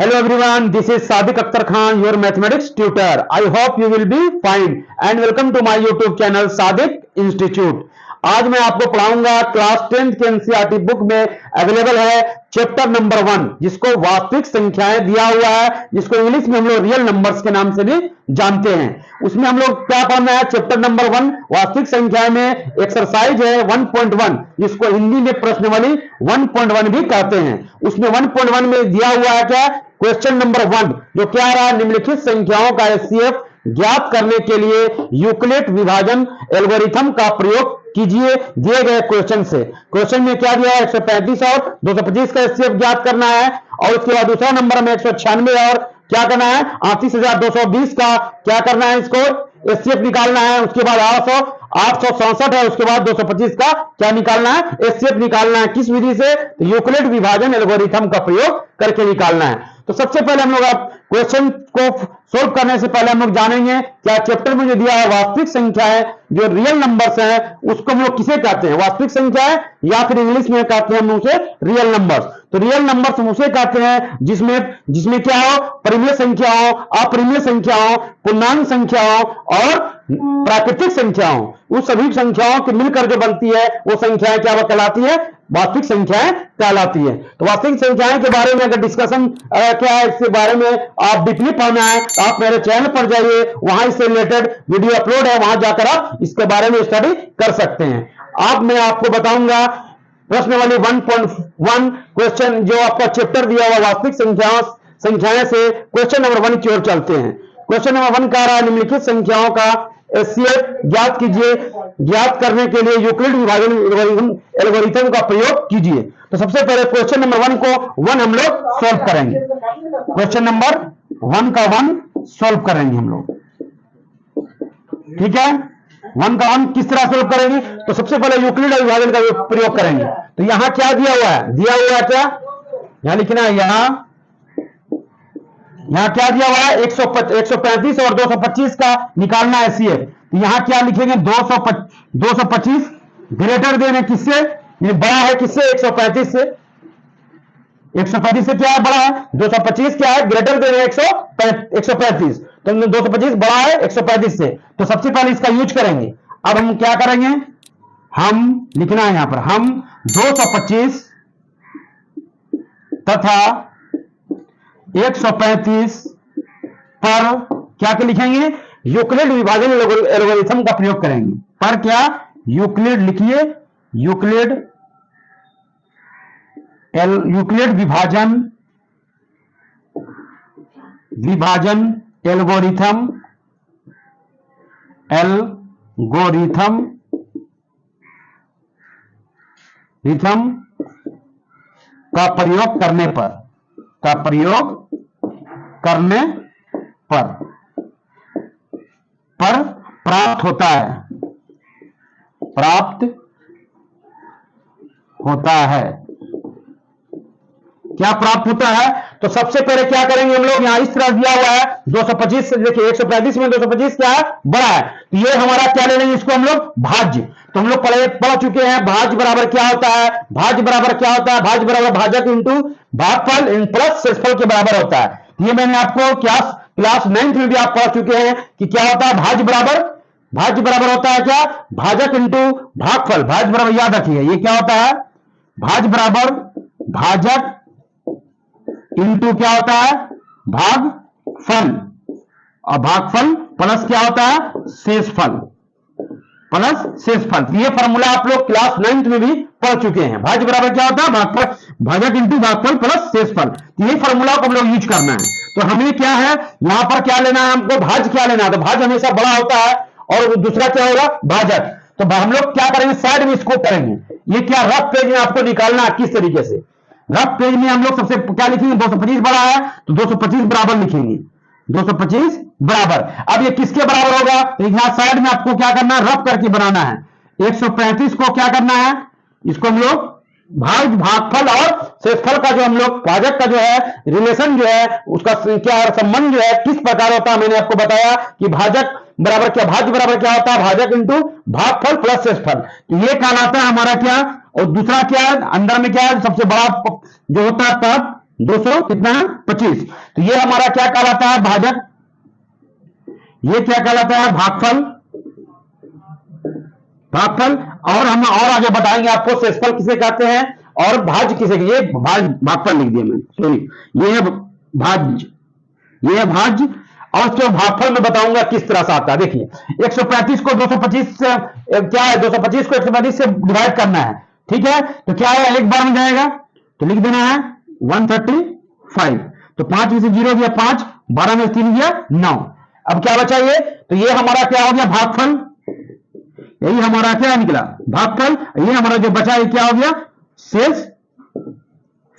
Hello everyone, this is Sadiq Akhtar Khan, your mathematics tutor. I hope you will be fine and welcome to my YouTube channel Sadiq Institute. आज मैं आपको पढ़ाऊंगा class 10th के NCERT book में available है chapter number 1, जिसको वास्तविक संख्याएं दिया हुआ है, जिसको इंग्लिश में हम लोग रियल नंबर्स के नाम से भी जानते हैं। उसमें हम लोग क्या पढ़ना है, चैप्टर नंबर 1 वास्तविक संख्या में एक्सरसाइज है 1.1, जिसको हिंदी में प्रश्नावली 1.1 भी कहते हैं। उसमें 1.1 में दिया हुआ है क्या, क्वेश्चन नंबर 1, जो क्या रहा, निम्नलिखित संख्याओं का एचसीएफ ज्ञात करने के लिए यूक्लिड विभाजन एल्गोरिथम का प्रयोग कीजिए दिए गए क्वेश्चन से। क्वेश्चन में क्या दिया है, 135 और 225 का एचसीएफ ज्ञात करना है, और उसके बाद दूसरा नंबर में 196 और क्या करना है, 38,220 का क्या करना है, इसको एचसीएफ निकालना है। उसके बाद 867 है, उसके बाद 225 का क्या निकालना है, एचसीएफ निकालना है। किस विधि से, यूक्लिड विभाजन एल्गोरिथम का प्रयोग करके निकालना है। तो सबसे पहले हम लोग आप क्वेश्चन को सोल्व करने से पहले हम लोग जानेंगे क्या चैप्टर में जो दिया है वास्तविक संख्याएं जो रियल नंबर्स हैं, उसको हम लोग किसे कहते हैं, वास्तविक संख्याएं, या फिर इंग्लिश में कहते हैं हम उसे रियल नंबर्स। तो रियल नंबर्स हम उसे कहते हैं जिसमें क्या हो, परिमेय संख्या हो, अपरिमेय संख्या हो, पूर्णांक संख्या हो और प्राकृतिक संख्या हो। उस सभी संख्याओं के मिलकर जो बनती है वो संख्याएं क्या कहलाती है, वास्तविक संख्याएं कहलाती है। तो वास्तविक संख्याएं के बारे में अगर डिस्कशन क्या है, इसके बारे में आप डीपली पढ़ना है तो आप मेरे चैनल पर जाइए, वहां इससे रिलेटेड वीडियो अपलोड है, वहां जाकर आप इसके बारे में स्टडी कर सकते हैं। अब मैं आपको बताऊंगा प्रश्न वाली 1.1 क्वेश्चन जो आपका चैप्टर दिया हुआ वास्तविक संख्याएं से क्वेश्चन नंबर 1 की ओर चलते हैं। क्वेश्चन नंबर 1 कह रहा है निम्नलिखित संख्याओं का एचसीएफ ज्ञात कीजिए, ज्ञात करने के लिए यूक्लिड विभाजन एल्गोरिथम का प्रयोग कीजिए। तो सबसे पहले क्वेश्चन नंबर 1 को 1 हम लोग सॉल्व करेंगे। क्वेश्चन नंबर 1 का 1 सॉल्व करेंगे हम लोग, ठीक है। 1 का 1 किस तरह सॉल्व करेंगे, तो सबसे पहले यूक्लिड विभाजन का प्रयोग करेंगे। तो यहां क्या दिया हुआ है, दिया हुआ है क्या, यहां लिखना है, यहां क्या दिया हुआ है, 135 और 225 का निकालना है एचसीएफ। तो यहां क्या लिखेंगे, 225 ग्रेटर देन है किससे, ये बड़ा है किससे, 135 से। 135 से क्या है, बड़ा है। 225 क्या है, ग्रेटर देन है 135। तो 225 बड़ा है 135 से, तो सबसे पहले इसका यूज करेंगे। अब हम क्या करेंगे, हम लिखना है यहां पर, हम 225 तथा 135 पर क्या लिखेंगे, यूक्लिड विभाजन एल्गोरिथम का प्रयोग करेंगे। पर क्या, यूक्लिड लिखिए, यूक्लिड विभाजन एल्गोरिथम का प्रयोग करने पर प्राप्त होता है। क्या प्राप्त होता है, तो सबसे पहले क्या करेंगे हम लोग, यहां इस तरह दिया हुआ है 225 से, देखिए 135 में 225 क्या है, बड़ा है। तो ये हमारा क्या ले लेंगे, इसको हम लोग भाज्य। तो हम लोग पढ़ चुके हैं भाज्य बराबर क्या होता है, भाज्य बराबर क्या होता है, भाज्य बराबर भाजक इंटू भागफल प्लस शेषफल के बराबर होता है। ये मैंने आपको क्लास 9th में भी आप पढ़ चुके हैं कि क्या होता है, भाज्य बराबर होता है क्या, भाजक इंटू भागफल। भाज्य बराबर याद रखिए, ये क्या होता है, भाज्य बराबर भाजक इंटू क्या होता है, भागफल, और भागफल प्लस क्या होता है, शेषफल। ये फॉर्मूला आप लोग क्लास 9th में भी पढ़ चुके हैं। भाज्य बराबर क्या होता है, भाजक इंटू भागफल प्लस शेषफल। तो ये फॉर्मूला को हम लोग यूज करना है। तो हमें क्या है, यहां पर क्या लेना है, हमको भाज्य क्या लेना है, तो भाज्य हमेशा बड़ा होता है और दूसरा क्या होगा, भाजक। तो हम लोग क्या करेंगे, साइड में इसको करेंगे। ये क्या रफ पेज में आपको निकालना है, किस तरीके से रफ पेज में हम लोग सबसे क्या लिखेंगे, 225 बड़ा है तो 225 बराबर लिखेंगे, 225 बराबर। अब ये किसके बराबर होगा, तो यहां साइड में आपको क्या करना है, रफ करके बनाना है। 135 को क्या करना है, इसको हम लोग भागफल और शेषफल का जो हम लोग भाजक का जो है रिलेशन जो है उसका क्या संबंध जो है किस प्रकार होता है, मैंने आपको बताया कि भाजक बराबर क्या, भाज्य बराबर क्या होता है, भाजक इंटू भागफल प्लस शेषफल। तो ये कहलाता है हमारा क्या, और दूसरा क्या है, अंदर में क्या है, सबसे बड़ा जो होता है पद, 200 कितना है 25। तो ये हमारा क्या कहलाता है भाजक, ये क्या कहलाता है भागफल। भागफल और हम और आगे बताएंगे आपको शेषफल किसे कहते हैं और भाज्य किसे, ये भागफल लिख दिया मैंने, सॉरी ये है भाज्य, ये है भाज्य। और जो भागफल में बताऊंगा किस तरह से आता है। देखिए 135 को 225 से क्या है, 225 को 135 से डिवाइड करना है, ठीक है। तो क्या है एक बार में जाएगा तो लिख देना है 135। तो 5 में से 0 गया 5, 12 में से 3 गया 9। अब क्या बचा ये, तो ये हमारा क्या हो गया भागफल, यही हमारा क्या निकला भागफल। ये हमारा जो बचा है क्या हो गया शेष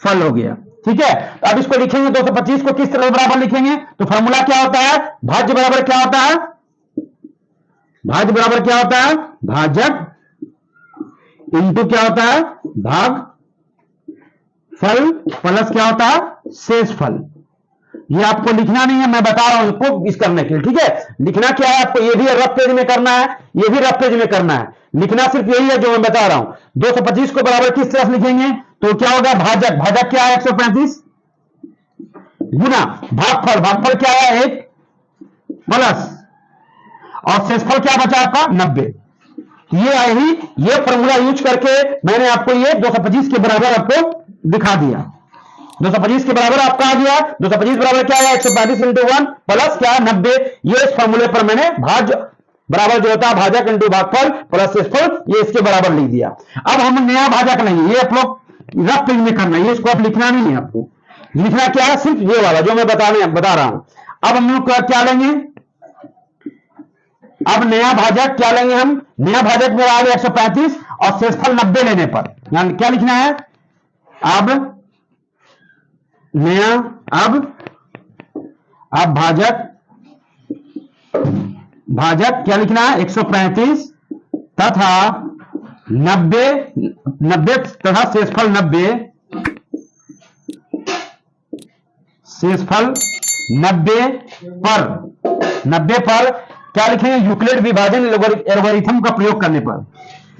फल हो गया, ठीक है। तो अब इसको लिखेंगे 225 को किस तरह बराबर लिखेंगे, तो फॉर्मूला क्या होता है भाज्य बराबर क्या होता है, भाज्य बराबर क्या होता है भाजक इंटू क्या होता है भाग फल प्लस क्या होता है शेष फल। ये आपको लिखना नहीं है, मैं बता रहा हूं आपको इस करने के लिए, ठीक है। लिखना क्या है आपको, ये भी रफ पेज में करना है, ये भी रफ पेज में करना है। लिखना सिर्फ यही है जो मैं बता रहा हूं। 225 को बराबर किस तरह से लिखेंगे, तो क्या होगा भाजक, भाजक क्या है 135 गुना भागफल, भागफल क्या है 1 प्लस और शेषफल क्या बचा आपका 90। ये फॉर्मूला यूज करके मैंने आपको ये 225 के बराबर आपको दिखा दिया। 225 के बराबर आपका आ गया, 225 बराबर क्या है 135 इंटू 1 प्लस क्या 90। ये इस फॉर्मूले पर मैंने भाज्य बराबर जो होता है भाजक इंटू भागफल प्लस शेषफल, ये इसके बराबर लिख दिया। अब हम नया भाजक लेंगे, ये आप लोग रफ पेज में करना है, ये इसको आप लिखना नहीं है, आपको लिखना क्या है सिर्फ ये वाला जो मैं बता रहा हूं। अब हम लोग क्या लेंगे, अब नया भाजक क्या लेंगे हम, नया भाजक में आ गया 135 और शेषफल 90 लेने पर यानी क्या लिखना है अब नया, अब भाजक क्या लिखना है 135 तथा 90 तथा शेषफल 90, शेषफल 90 पर क्या लिखेंगे यूक्लिड विभाजन एल्गोरिथम का प्रयोग करने पर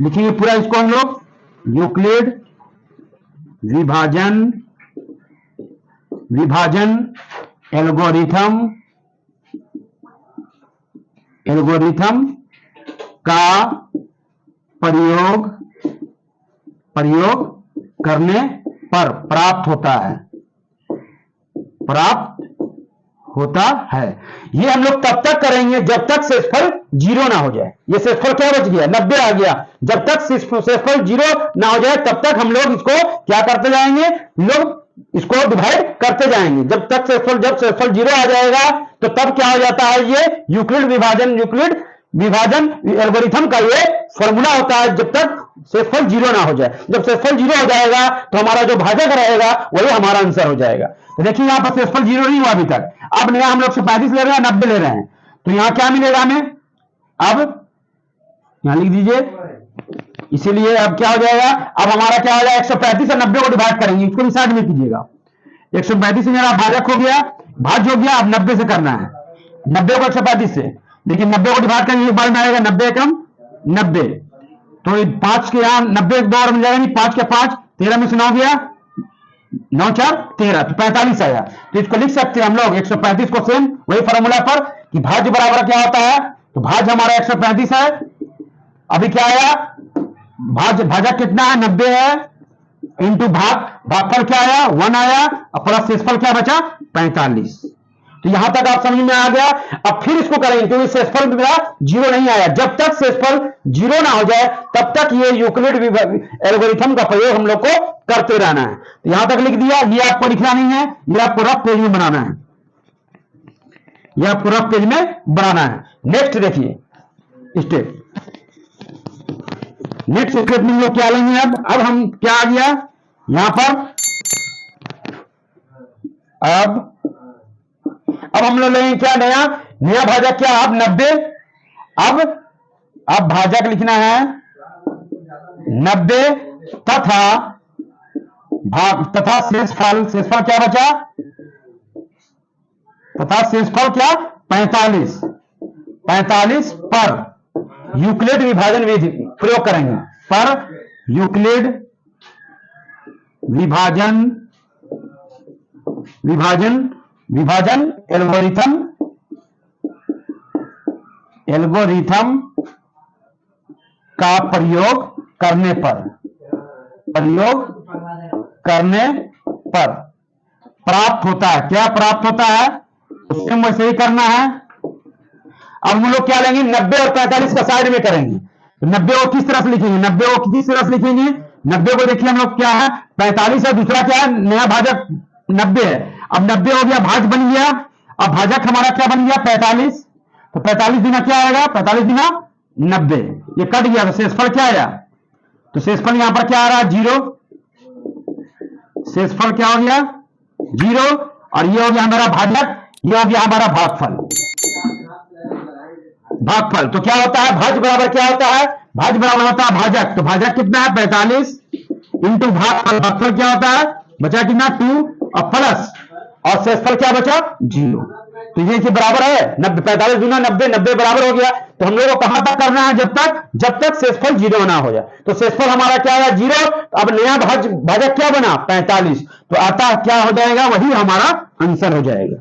लिखेंगे पूरा इसको हम लोग, यूक्लिड विभाजन एल्गोरिथम का प्रयोग करने पर प्राप्त होता है। ये हम लोग तब तक करेंगे जब तक शेषफल 0 ना हो जाए। ये शेषफल क्या बच गया 90 आ गया, जब तक शेषफल 0 ना हो जाए तब तक हम लोग इसको क्या करते जाएंगे, लोग इसको डिवाइड करते जाएंगे। जब शेषफल 0 आ जाएगा तो तब क्या हो जाता है, ये यूक्लिड विभाजन एल्गोरिथम का ये फॉर्मूला होता है जब तक शेषफल 0 ना हो जाए। जब शेषफल 0 हो जाएगा तो हमारा जो भाजक रहेगा वही हमारा आंसर हो जाएगा। तो देखिए यहां पर शेषफल 0 नहीं हुआ अभी तक, अब नया हम लोग 135 ले रहे हैं 90 ले रहे हैं, तो यहां क्या मिलेगा हमें, अब यहां लिख दीजिए। इसीलिए अब क्या हो जाएगा, अब हमारा क्या हो जाएगा 135 और 90 को डिवाइड करेंगे, इसको भी साइड में कीजिएगा। 135 से मेरा भाजक हो गया, भाज्य हो गया, अब 90 से करना है, 90 को 135 से, लेकिन 90 को डिवाइड करेंगे एक बार में आएगा 90 कम 90, तो 5 के यहां 90 एक बार में जाएगा नहीं, 5 के 5 13 में से 9 गया, 9 4 13 तो 45 आया। तो इसको लिख सकते हैं हम लोग 135 को सेम वही फॉर्मूला पर कि भाज्य बराबर क्या होता है, तो भाज्य हमारा 135 है, अभी क्या आया भाजक कितना है 90 है, इंटू भागफल क्या आया 1 आया, और प्लस शेषफल क्या बचा 45। तो यहां तक आप समझ में आ गया। अब फिर इसको करेंगे क्योंकि शेषफल मेरा 0 नहीं आया, जब तक शेषफल 0 ना हो जाए तब तक ये यूक्लिड एल्गोरिथम का प्रयोग हम लोग को करते रहना है। तो यहां तक लिख दिया, ये आपको लिखना नहीं है, ये आपको रफ पेज में बनाना है, ये आपको रफ पेज में बनाना है। नेक्स्ट देखिए स्टेप, नेक्स्ट स्टेप में लोग क्या लेंगे, अब हम क्या आ गया यहां पर, अब हम लोग लेंगे क्या नया भाजक क्या, अब 90, अब भाजक लिखना है 90 तथा शेषफल क्या बचा, तथा शेषफल क्या 45 पर यूक्लिड विभाजन विधि प्रयोग करेंगे, पर यूक्लिड विभाजन विभाजन विभाजन एल्गोरिथम का प्रयोग करने पर प्राप्त होता है। क्या प्राप्त होता है, उससे वैसे ही करना है। अब हम लोग क्या लेंगे, 90 और 45 का साइड में करेंगे। 90 को किस तरह से लिखेंगे, 90 को किस तरह से लिखेंगे, 90 को देखिए हम लोग क्या है 45 है, दूसरा क्या है नया भाजक 90 है। अब 90 हो गया, भाज बन गया। अब भाजक हमारा क्या बन गया 45, तो 45 गुना क्या आएगा, 45 गुना 90, ये कट गया तो शेषफल क्या आया, तो शेषफल यहां पर क्या आ रहा है 0, शेषफल क्या हो गया 0, और ये हो गया हमारा भाजक, ये हो गया हमारा भागफल। भागफल तो क्या होता है, भाज बराबर क्या होता है, भाज बराबर होता है भाजक, तो भाजक कितना है 45 इंटू भागफल, भागफल क्या होता है बचा कितना 2 और प्लस, और शेषफल क्या बचा 0। तो ये बराबर है 90, 45 गुना 90, 90 बराबर हो गया। तो हम लोग को कहां तक करना है, जब तक शेषफल 0 ना हो जाए। तो शेषफल हमारा क्या है 0, अब नया भाजक क्या बना 45, तो आता क्या हो जाएगा, वही हमारा आंसर हो जाएगा।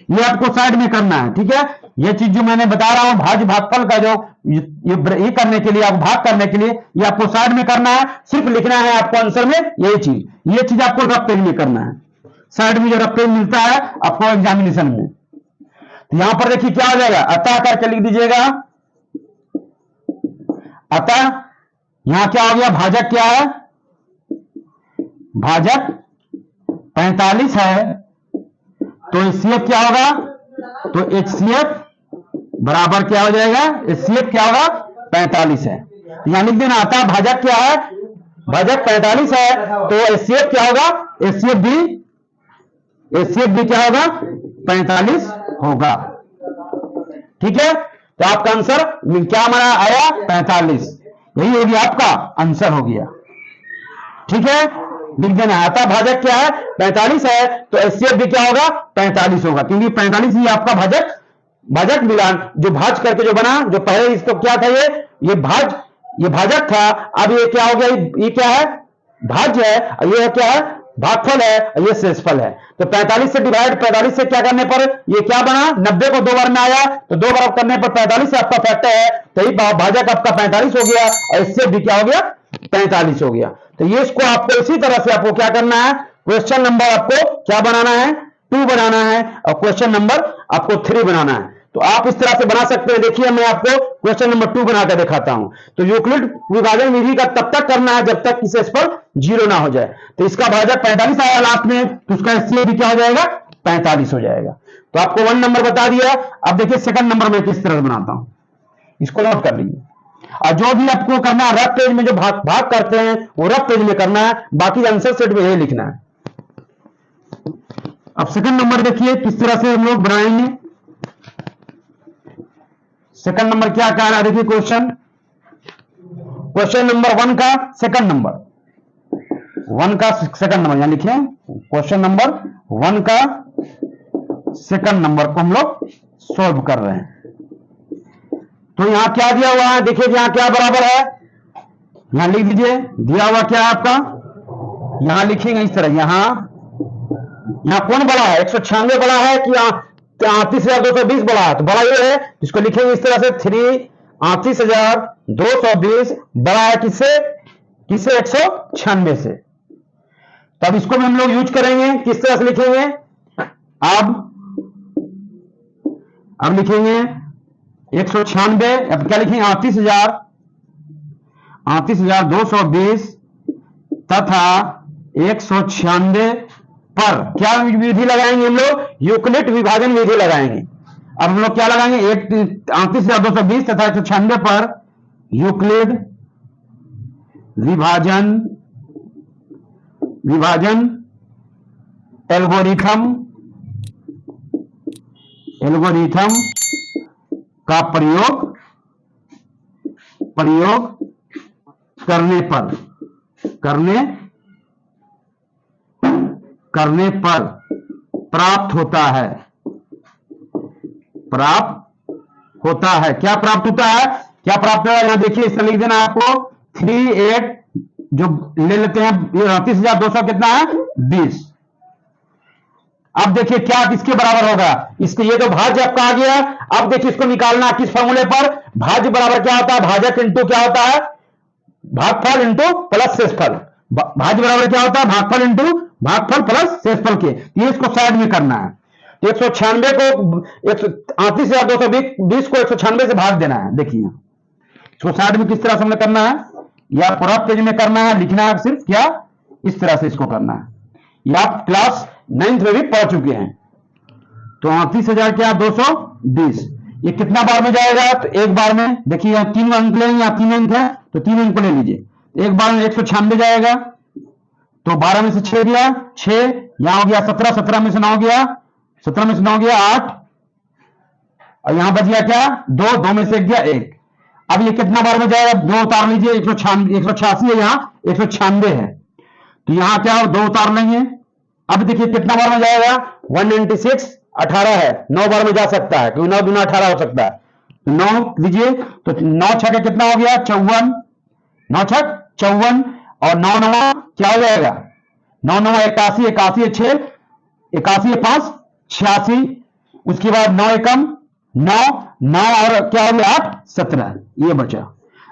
ये आपको साइड में करना है, ठीक है। ये चीज जो मैंने बता रहा हूं भाज भागफल का जो ये करने के लिए, आप भाग करने के लिए ये आपको साइड में करना है, सिर्फ लिखना है आपको आंसर में ये चीज आपको रफ पेज में करना है। साइड में जो रफ पेज मिलता है आपको एग्जामिनेशन में, तो यहां पर देखिए क्या हो जाएगा, अतः करके लिख दीजिएगा। अतः यहां क्या हो गया, भाजक क्या है, भाजक 45 है, तो HCF क्या होगा, तो HCF बराबर क्या हो जाएगा, HCF क्या होगा 45 है। यहां लिख देना अतः भाजक क्या है, भाजक 45 है, तो HCF क्या होगा, HCF भी क्या होगा 45 होगा, ठीक है। तो आपका आंसर क्या हमारा आया 45, यही हो गया आपका आंसर हो गया, ठीक है। लिख देना अतः भाजक क्या है 45 है, तो HCF भी क्या होगा 45 होगा, क्योंकि 45 ही आपका भाजक मिलान जो भाज करके जो बना, जो पहले इसको क्या था ये भाजक था, अब ये क्या हो गया, ये क्या है भाज्य है, ये क्या है भागफल है, ये शेषफल है। तो 45 से डिवाइड 45 से क्या करने पर ये क्या बना, 90 को 2 बार में आया, तो 2 बार करने पर 45 से आपका फैक्टर है, तो ये भाजक आपका 45 हो गया, और इससे भी क्या हो गया 45 हो गया। तो ये इसको आपको इसी तरह से आपको क्या करना है, क्वेश्चन नंबर आपको क्या बनाना है 2 बनाना है, और क्वेश्चन नंबर आपको 3 बनाना है। तो आप इस तरह से बना सकते हैं। देखिए मैं आपको क्वेश्चन नंबर 2 बनाकर दिखाता हूं। तो यूक्लिड विभाजन विधि का तब तक करना है जब तक कि शेषफल 0 ना हो जाए। तो इसका भाजक 45 आया लास्ट में, तो उसका HCF भी क्या हो जाएगा 45 हो जाएगा। तो आपको 1 नंबर बता दिया। अब देखिए सेकंड नंबर में किस तरह बनाता हूं, इसको नोट कर लीजिए। और जो भी आपको करना है रफ पेज में जो भाग करते हैं वो रफ पेज में करना है, बाकी आंसर सेट में यही लिखना है। अब सेकंड नंबर देखिए किस तरह से हम लोग बनाएंगे। सेकंड नंबर क्या कह रहा है, देखिए क्वेश्चन नंबर 1 का सेकंड नंबर, 1 का सेकंड नंबर यहां लिखे, क्वेश्चन नंबर 1 का सेकंड नंबर को हम लोग सॉल्व कर रहे हैं। तो यहां क्या दिया हुआ है, देखिए यहां क्या बराबर है, यहां लिख दीजिए दिया हुआ क्या है आपका, यहां लिखेंगे इस तरह, यहां कौन बड़ा है 196 बड़ा है कि 38,220 बड़ा है, तो बड़ा ये है, इसको लिखेंगे इस तरह से 38,220 बड़ा है किससे 196 से। तब इसको भी हम लोग यूज करेंगे, किस तरह से लिखेंगे, अब लिखेंगे 196, अब क्या लिखेंगे 38,220 तथा 196 पर क्या विधि लगाएंगे हम लोग, यूक्लिड विभाजन विधि लगाएंगे। अब हम लोग क्या लगाएंगे 38,220 तथा 196 पर यूक्लिड विभाजन एल्गोरिथम का प्रयोग करने पर प्राप्त होता है। क्या प्राप्त होता है, यहां देखिए इस तरह लिख देना आपको 38 जो ले लेते हैं 38,200 कितना है 20, अब देखिए क्या किसके बराबर होगा, इसके ये तो भाज्य आपका आ गया। अब देखिए इसको निकालना किस फॉर्मूले पर, भाज्य बराबर क्या होता है, भाजक इंटू क्या होता है, भागफल इंटू प्लस शेषफल। भाज्य बराबर क्या होता है, भागफल इंटू भागफल प्लस शेषफल के। ये इसको साइड में करना है। तो 196 को 38,220 को 196 से भाग देना है। देखिए इसको साइड में किस तरह से हमने करना है, या पूरा पेज में करना है, लिखना है सिर्फ क्या, इस तरह से इसको करना है। ये आप क्लास 9th में भी पढ़ चुके हैं। तो 38,000 क्या 220, ये कितना बार में जाएगा, तो एक बार में। देखिए यहाँ 3 अंक लेंगे, यहाँ 3 अंक है तो 3 अंक को ले लीजिए। एक बार में 196 जाएगा, तो 12 में से 6 गया 6, यहां हो गया 17, 17 में से 9 गया, 17 में से 9 गया 8, और यहां बच गया क्या 2, 2 में से 1 गया 1। अब ये कितना बार में जाएगा, 2 उतार लीजिए, 186 है, यहाँ 196 है, तो यहां क्या हो 2 उतार लेंगे। अब देखिए कितना बार में जाएगा, 196 18 है, 9 बार में जा सकता है क्योंकि 9 दूना 18 हो सकता है। 9 लीजिए, तो 9 छके कितना हो गया 54, 9 छक 54, और 9 9 क्या हो जाएगा, 9 9 81, 81 है 6, 81 है 5 86, उसके बाद 9 एकम 9 9 और क्या हो गया 8 17, ये बचा।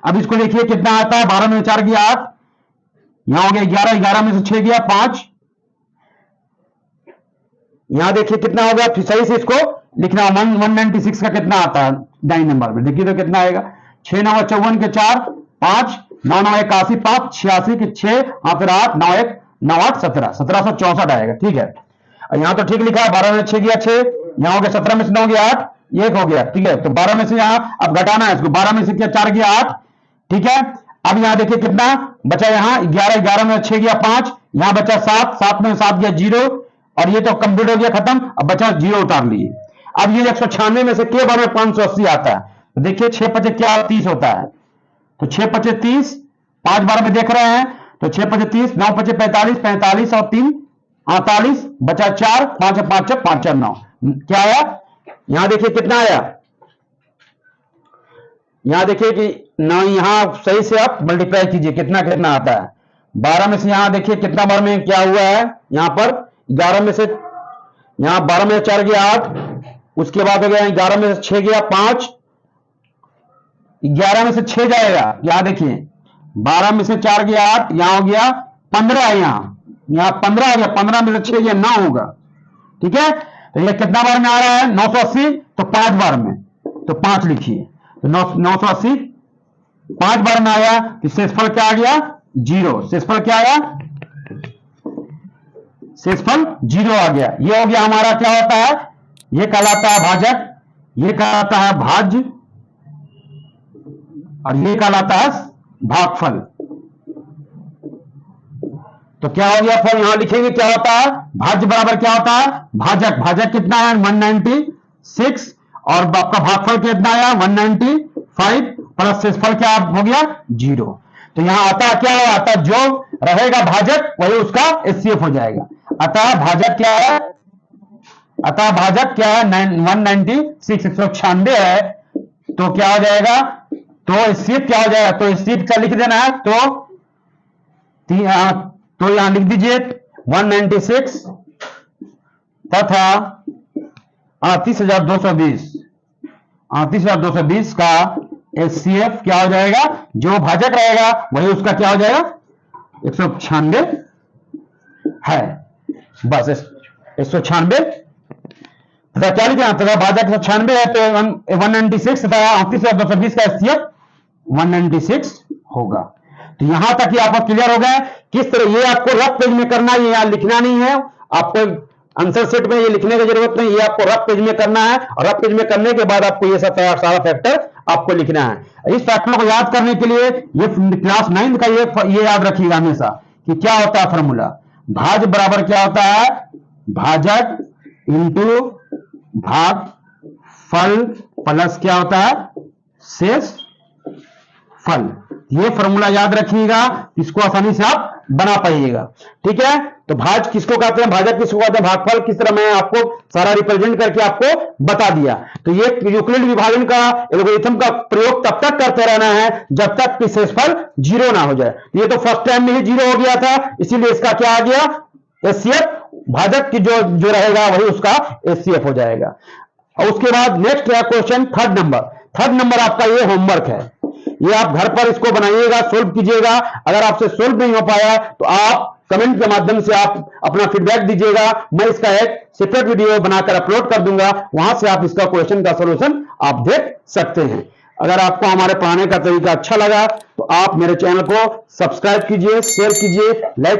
अब इसको देखिए कितना आता है, 12 में 4 गया 8, यहां हो गया 11, 11 में से 6 गया 5, यहां देखिए कितना होगा, फिर सही से इसको लिखना। 196 का कितना आता है दाईं नंबर में, देखिए तो कितना आएगा, 6 9 54 के 4 5, 9 9 81 5 86 के 6, फिर 8 9 1 9 8 17, 1764 आएगा। ठीक है, और यहां तो ठीक लिखा है, 12 में 6 गया 6, यहां हो गया 17 में से 9 गया 8, 1 हो गया। ठीक है, तो 12 में से यहां अब घटाना है इसको, 12 में से क्या 4 गया 8। ठीक है, अब यहां देखिए कितना बचा, यहां 11, 11 में 6 गया 5, यहां बचा 7, 7 में 7 गया 0, और ये तो कंप्लीट हो गया खत्म, अब बचा 0 उतार लिए। अब ये 196 में से के बार में 580 आता है, तो देखिए 6 5 क्या 30 होता है, तो 6 5 30, 5 बार में देख रहे हैं, तो 6 5 30, 9 5 45, 45 और 3 48, बचा 4, 5 5 5 9, क्या आया, यहां देखिए कितना आया, यहां देखिए कि ना, यहां सही से आप मल्टीप्लाई कीजिए कितना कितना आता है। 12 में से यहां देखिए कितना बार में क्या हुआ है, यहां पर 11 में से, यहां 12 में से 4 गया 8, उसके बाद हो गया 11 में से 6 गया 5, 11 में से 6 जाएगा, यहां देखिए 12 में से 4 गया 8, यहां हो गया 15 है, यहां 15 आ गया, 15 में से 6 गया 9 होगा। ठीक है, तो ये कितना बार में आ रहा है 980, तो 5 बार में, तो 5 लिखिए, तो 980 5 बार में आया, तो शेषफल क्या आ गया 0, शेषफल क्या आया, शेषफल 0 आ गया। ये हो गया हमारा क्या होता है, ये कहलाता है भाजक, ये कहलाता है भाज्य, और ये कहलाता है भागफल। तो क्या हो गया, फिर यहां लिखेंगे क्या होता है, भाज्य बराबर क्या होता है भाजक, भाजक कितना है 196, और आपका भागफल कितना आया 195, प्लस शेषफल क्या हो गया 0। तो यहां आता क्या है, आता जो रहेगा भाजक वही उसका एचसीएफ हो जाएगा। अतः भाजक क्या है, अतः भाजक क्या है 196, 196 है, तो क्या हो जाएगा, तो एचसीएफ क्या हो जाएगा, तो एचसीएफ का लिख देना है, तो यहां लिख दीजिए 196 तथा 38,220, 38,220 का एचसीएफ क्या हो जाएगा, जो भाजक रहेगा वही उसका क्या हो जाएगा 196 है, बस 196 तथा क्या लिखना, तथा भाजक 196 है, तो 196 तथा 38,220 का एचसीएफ 196 होगा। तो यहां तक ही आपको क्लियर हो गया किस तरह, ये आपको रफ पेज में करना है, यहां लिखना नहीं है आपको, आंसर सेट में ये लिखने की जरूरत नहीं, ये आपको रफ पेज में करना है, और रफ पेज में करने के बाद आपको ये सब सारा फैक्टर आपको लिखना है। इस फैक्टर को याद करने के लिए ये क्लास 9 का ये याद रखिएगा हमेशा कि क्या होता है फॉर्मूला, भाज बराबर क्या होता है, भाजक इंटू भाग फल प्लस क्या होता है शेष फल। ये फॉर्मूला याद रखिएगा, इसको आसानी से आप बना पाइएगा। ठीक है, तो भाज किसको कहते हैं, भाजक किसको कहते हैं, भागफल किस तरह, मैं आपको सारा रिप्रेजेंट करके आपको बता दिया। तो ये यूक्लिड विभाजन का एल्गोरिथम का प्रयोग तब तक करते रहना है जब तक कि शेषफल 0 ना हो जाए। ये तो फर्स्ट टाइम में ही 0 हो गया था, इसीलिए इसका क्या आ गया एचसीएफ भाजक की जो रहेगा वही उसका HCF हो जाएगा। और उसके बाद नेक्स्ट है क्वेश्चन थर्ड नंबर आपका ये होमवर्क है, ये आप घर पर इसको बनाइएगा, सोल्व कीजिएगा। अगर आपसे सोल्व नहीं हो पाया तो आप कमेंट के माध्यम से आप अपना फीडबैक दीजिएगा, मैं इसका एक सेपरेट वीडियो बनाकर अपलोड कर दूंगा, वहां से आप इसका क्वेश्चन का सॉल्यूशन आप देख सकते हैं। अगर आपको हमारे पढ़ाने का तरीका अच्छा लगा तो आप मेरे चैनल को सब्सक्राइब कीजिए, शेयर कीजिए, लाइक